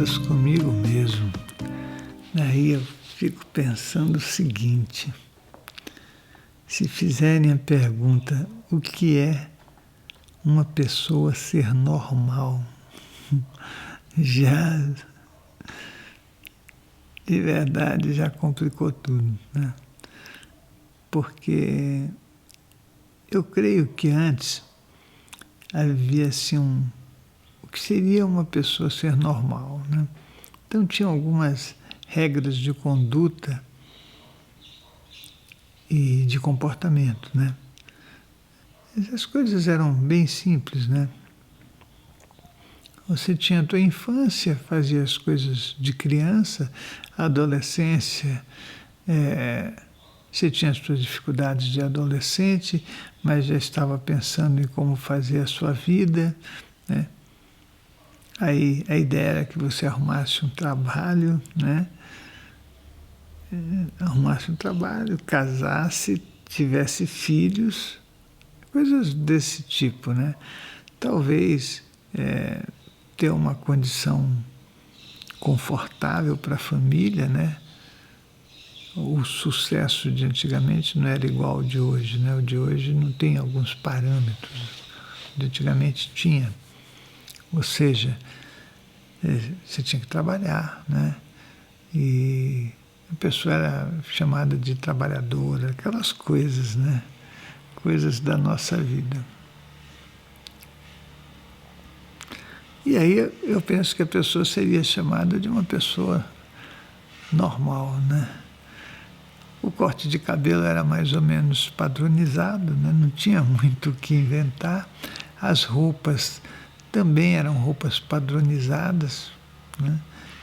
conversas comigo mesmo. Daí eu fico pensando o seguinte: se fizerem a pergunta, o que é uma pessoa ser normal? Já, de verdade, já complicou tudo, né? Porque eu creio que antes havia assim o que seria uma pessoa ser normal, né? Então tinha algumas regras de conduta e de comportamento, né? As coisas eram bem simples, né? Você tinha a tua infância, fazia as coisas de criança, a adolescência, você tinha as suas dificuldades de adolescente, mas já estava pensando em como fazer a sua vida, né? Aí a ideia era que você arrumasse um trabalho, né? Arrumasse um trabalho, casasse, tivesse filhos, coisas desse tipo, né? Talvez ter uma condição confortável para a família, né? O sucesso de antigamente não era igual ao de hoje, né? O de hoje não tem alguns parâmetros. O de antigamente tinha. Ou seja, você tinha que trabalhar, né? E a pessoa era chamada de trabalhadora, aquelas coisas, né? Coisas da nossa vida. E aí eu penso que a pessoa seria chamada de uma pessoa normal, né? O corte de cabelo era mais ou menos padronizado, né? Não tinha muito o que inventar. As roupas também eram roupas padronizadas, né?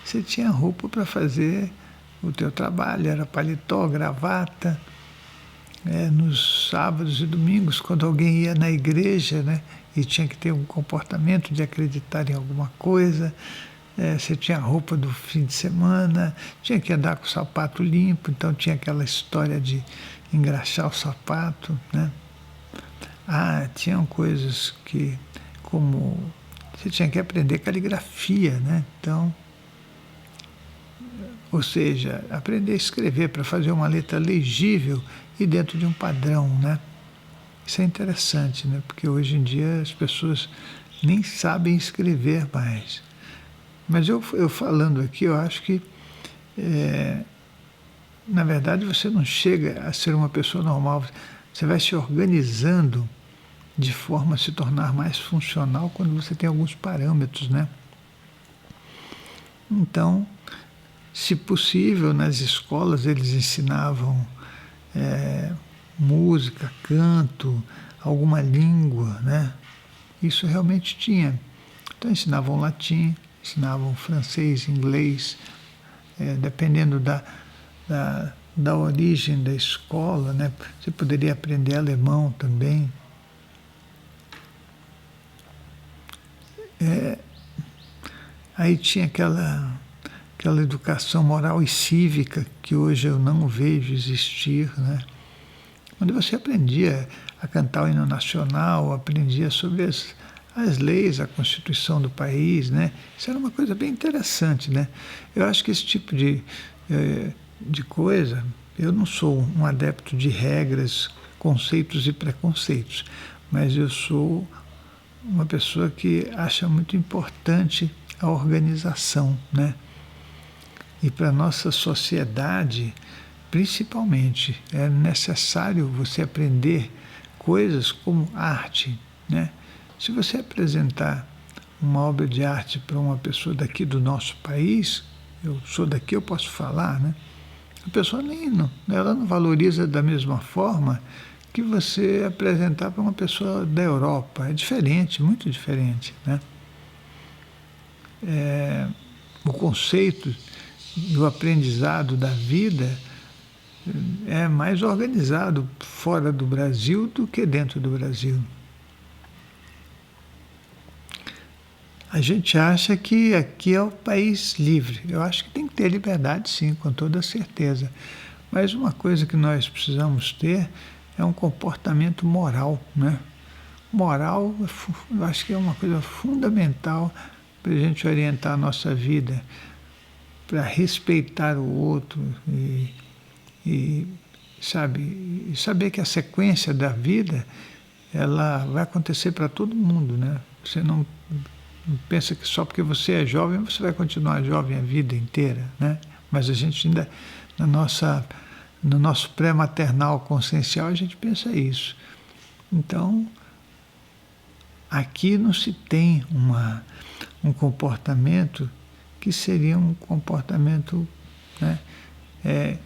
Você tinha roupa para fazer o teu trabalho, era paletó, gravata. Nos sábados e domingos, quando alguém ia na igreja, né, e tinha que ter um comportamento de acreditar em alguma coisa, você tinha a roupa do fim de semana, tinha que andar com o sapato limpo, então tinha aquela história de engraxar o sapato, né? Tinham coisas que, como você tinha que aprender caligrafia, né? Então, ou seja, aprender a escrever para fazer uma letra legível e dentro de um padrão, né? Isso é interessante, né? Porque hoje em dia as pessoas nem sabem escrever mais. Mas eu falando aqui, eu acho que, na verdade, você não chega a ser uma pessoa normal. Você vai se organizando de forma a se tornar mais funcional quando você tem alguns parâmetros, né? Então, se possível, nas escolas eles ensinavam música, canto, alguma língua, né? Isso realmente tinha. Então ensinavam latim, ensinavam francês, inglês, dependendo da origem da escola, né? Você poderia aprender alemão também. Aí tinha aquela educação moral e cívica que hoje eu não vejo existir, né? Onde você aprendia a cantar o hino nacional, aprendia sobre as leis, a Constituição do país, né? Isso era uma coisa bem interessante, né? Eu acho que esse tipo de coisa, eu não sou um adepto de regras, conceitos e preconceitos, mas eu sou uma pessoa que acha muito importante a organização, né? E para a nossa sociedade, principalmente, é necessário você aprender coisas como arte, né? Se você apresentar uma obra de arte para uma pessoa daqui do nosso país, eu sou daqui, eu posso falar, né? A pessoa ela não valoriza da mesma forma que você apresentar para uma pessoa da Europa. É diferente, muito diferente, né? O conceito do aprendizado da vida é mais organizado fora do Brasil do que dentro do Brasil. A gente acha que aqui é o país livre. Eu acho que tem que ter liberdade, sim, com toda certeza. Mas uma coisa que nós precisamos ter é um comportamento moral, né? Moral, eu acho que é uma coisa fundamental para a gente orientar a nossa vida, para respeitar o outro e sabe, e saber que a sequência da vida ela vai acontecer para todo mundo, né? Você não pensa que só porque você é jovem você vai continuar jovem a vida inteira, né? Mas a gente ainda no nosso pré-maternal consciencial a gente pensa isso. Então aqui não se tem um comportamento que seria um comportamento, né,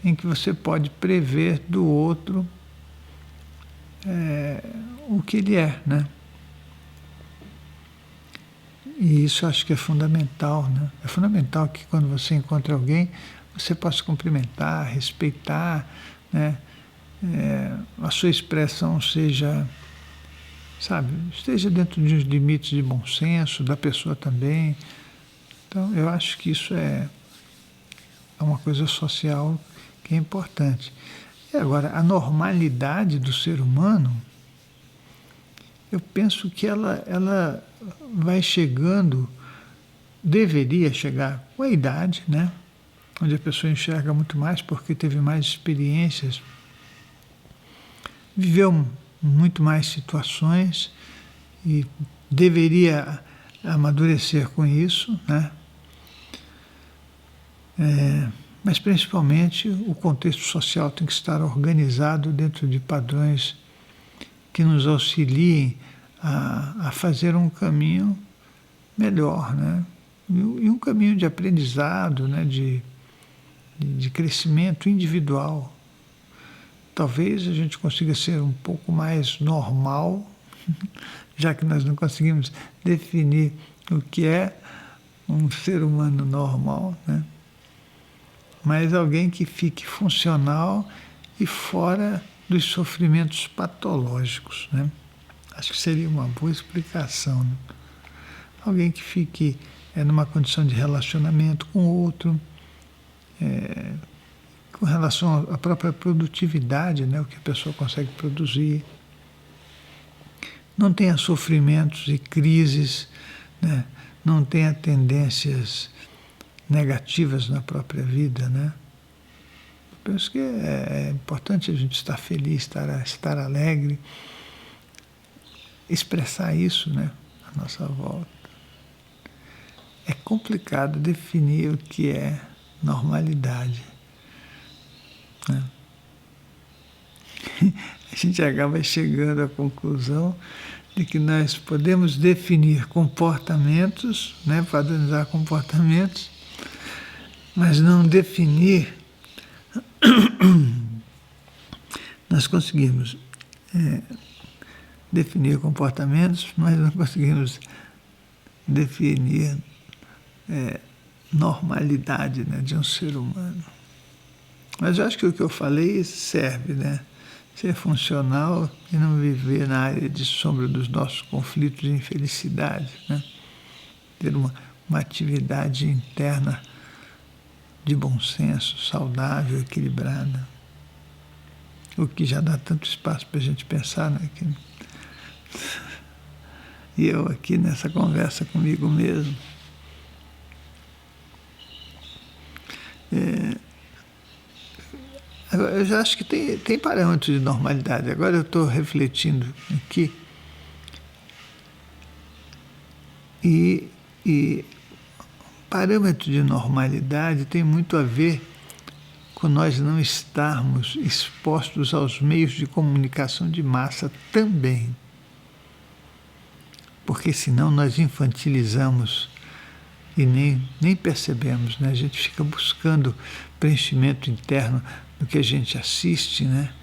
em que você pode prever do outro o que ele é, né? E isso eu acho que é fundamental, né? É fundamental que quando você encontra alguém, você possa cumprimentar, respeitar, né? A sua expressão seja, sabe, esteja dentro de uns limites de bom senso, da pessoa também. Então, eu acho que isso é uma coisa social que é importante. E agora, a normalidade do ser humano, eu penso que ela vai chegando, deveria chegar com a idade, né? Onde a pessoa enxerga muito mais porque teve mais experiências, viveu muito mais situações e deveria amadurecer com isso, né? Mas principalmente o contexto social tem que estar organizado dentro de padrões que nos auxiliem a fazer um caminho melhor, né? E um caminho de aprendizado, né? De crescimento individual. Talvez a gente consiga ser um pouco mais normal, já que nós não conseguimos definir o que é um ser humano normal, né? Mas alguém que fique funcional e fora dos sofrimentos patológicos, né? Acho que seria uma boa explicação, né? Alguém que fique numa condição de relacionamento com o outro, com relação à própria produtividade, né? O que a pessoa consegue produzir. Não tenha sofrimentos e crises, né? Não tenha tendências negativas na própria vida, né? Eu penso que é importante a gente estar feliz, estar alegre, expressar isso, né, à nossa volta. É complicado definir o que é normalidade, né? A gente acaba chegando à conclusão de que nós podemos definir comportamentos, né, padronizar comportamentos, mas não definir. Nós conseguimos definir comportamentos, mas não conseguimos definir normalidade, né, de um ser humano. Mas eu acho que o que eu falei serve, né? Ser funcional e não viver na área de sombra dos nossos conflitos e infelicidade, né? Ter uma atividade interna de bom senso, saudável, equilibrada. O que já dá tanto espaço para a gente pensar, né? E eu aqui nessa conversa comigo mesmo. Eu já acho que tem parâmetros de normalidade. Agora eu estou refletindo aqui. E parâmetro de normalidade tem muito a ver com nós não estarmos expostos aos meios de comunicação de massa também. Porque senão nós infantilizamos e nem percebemos, né? A gente fica buscando preenchimento interno no que a gente assiste, né?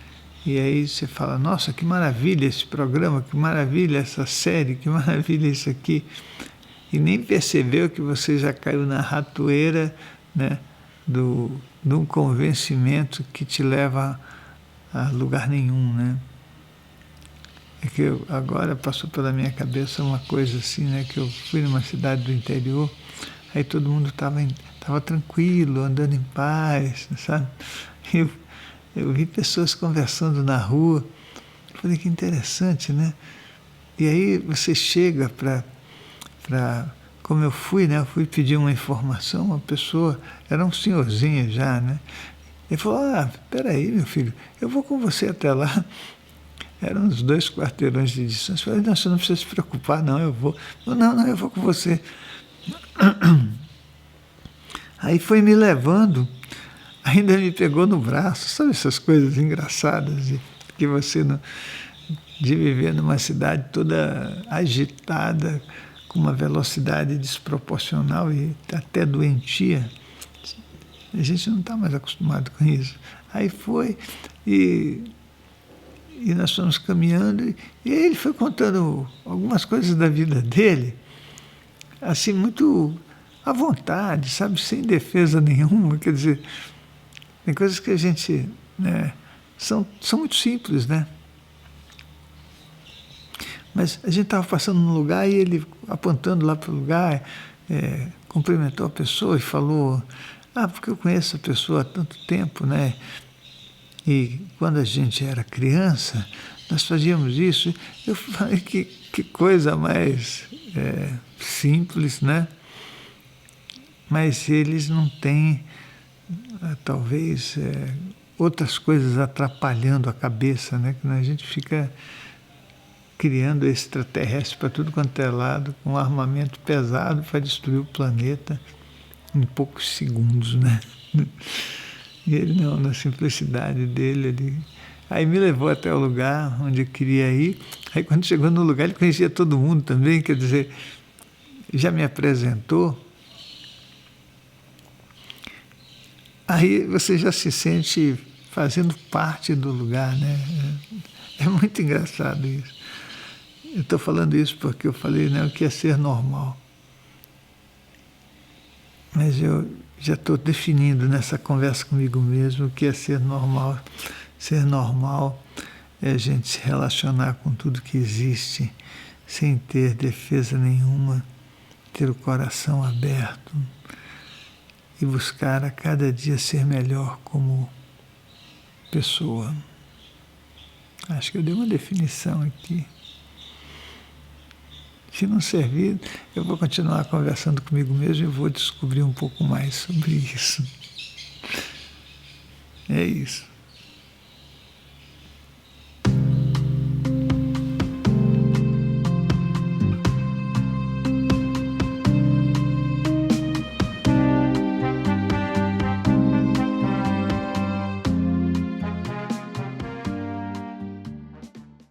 E aí você fala, nossa, que maravilha esse programa, que maravilha essa série, que maravilha isso aqui. E nem percebeu que você já caiu na ratoeira, né, de um convencimento que te leva a lugar nenhum, né? É que agora passou pela minha cabeça uma coisa assim, né, que eu fui numa cidade do interior, aí todo mundo estava tranquilo, andando em paz, sabe? Eu vi pessoas conversando na rua, falei que interessante, né? E aí você chega para como eu fui, né? Eu fui pedir uma informação, uma pessoa, era um senhorzinho já, né? Ele falou, espera aí, meu filho, eu vou com você até lá. Eram uns 2 quarteirões de distância. Eu falei, não, você não precisa se preocupar, não, eu vou. Não, eu vou com você. Aí foi me levando, ainda me pegou no braço, sabe essas coisas engraçadas que você não, de viver numa cidade toda agitada, com uma velocidade desproporcional e até doentia. A gente não está mais acostumado com isso. Aí foi e nós fomos caminhando e ele foi contando algumas coisas da vida dele, assim, muito à vontade, sabe, sem defesa nenhuma. Quer dizer, tem coisas que a gente, né, são muito simples, né? Mas a gente estava passando num lugar e ele, apontando lá para o lugar, cumprimentou a pessoa e falou, porque eu conheço a pessoa há tanto tempo, né? E quando a gente era criança, nós fazíamos isso. Eu falei, que coisa mais simples, né? Mas eles não têm, talvez, outras coisas atrapalhando a cabeça, né? Que a gente fica criando extraterrestre para tudo quanto é lado, com um armamento pesado para destruir o planeta em poucos segundos, né? E ele não, na simplicidade dele, aí me levou até o lugar onde eu queria ir. Aí quando chegou no lugar, ele conhecia todo mundo também, quer dizer, já me apresentou. Aí você já se sente fazendo parte do lugar, né? É muito engraçado isso. Eu estou falando isso porque eu falei, né, o que é ser normal. Mas eu já estou definindo nessa conversa comigo mesmo o que é ser normal. Ser normal é a gente se relacionar com tudo que existe, sem ter defesa nenhuma, ter o coração aberto e buscar a cada dia ser melhor como pessoa. Acho que eu dei uma definição aqui. Se não servir, eu vou continuar conversando comigo mesmo e vou descobrir um pouco mais sobre isso. É isso.